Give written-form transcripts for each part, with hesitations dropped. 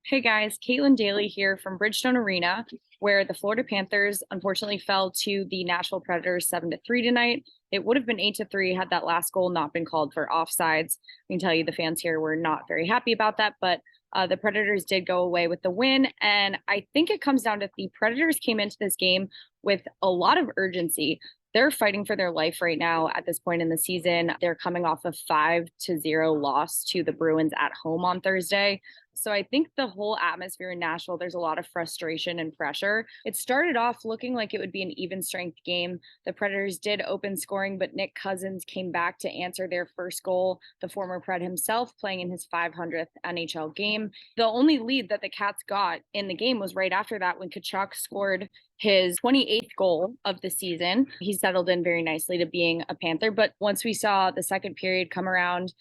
Hey guys, Caitlin Daly here from Bridgestone Arena, where the Florida Panthers unfortunately fell to the Nashville Predators 7-3 tonight. It would have been 8-3 had that last goal not been called for offsides. I can tell you the fans here were not very happy about that, but the Predators did go away with the win. And I think it comes down to the Predators came into this game with a lot of urgency. They're fighting for their life right now at this point in the season. They're coming off a 5-0 loss to the Bruins at home on Thursday. So I think the whole atmosphere in Nashville, there's a lot of frustration and pressure. It started off looking like it would be an even strength game. The Predators did open scoring, but Nick Cousins came back to answer their first goal. The former Pred himself playing in his 500th NHL game. The only lead that the Cats got in the game was right after that when Kachuk scored his 28th goal of the season. He settled in very nicely to being a Panther. But once we saw the second period come around,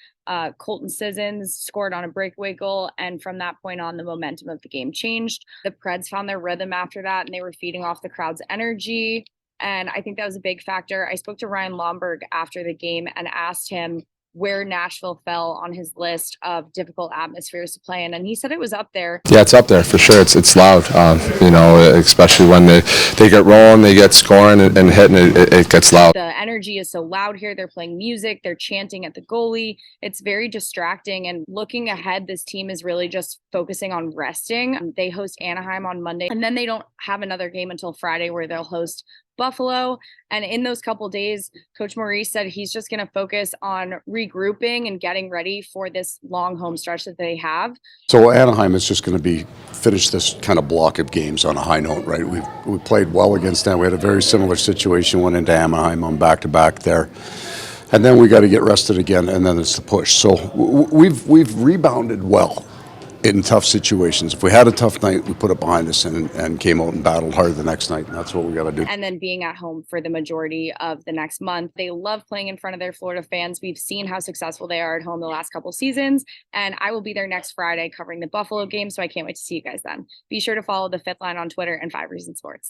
Colton Sissons scored on a breakaway goal. And from that point on, the momentum of the game changed. The Preds found their rhythm after that, and they were feeding off the crowd's energy. And I think that was a big factor. I spoke to Ryan Lomberg after the game and asked him where Nashville fell on his list of difficult atmospheres to play in, and he said it was up there. Yeah, it's up there for sure. It's loud, especially when they get rolling, they get scoring and hitting. It gets loud. The energy is so loud here. They're playing music, they're chanting at the goalie. It's very distracting. And looking ahead, this team is really just focusing on resting. They host Anaheim on Monday, and then they don't have another game until Friday where they'll host Buffalo. And in those couple days, Coach Maurice said he's just going to focus on regrouping and getting ready for this long home stretch that they have. So Anaheim is just going to be finish this kind of block of games on a high note, right? We played well against them. We had a very similar situation, went into Anaheim on back-to-back there. And then we got to get rested again, and then it's the push. So we've rebounded well in tough situations. If we had a tough night, we put it behind us and came out and battled hard the next night, and that's what we got to do. And then being at home for the majority of the next month. They love playing in front of their Florida fans. We've seen how successful they are at home the last couple seasons, and I will be there next Friday covering the Buffalo game, so I can't wait to see you guys then. Be sure to follow the Fifth Line on Twitter and 5 Reasons Sports.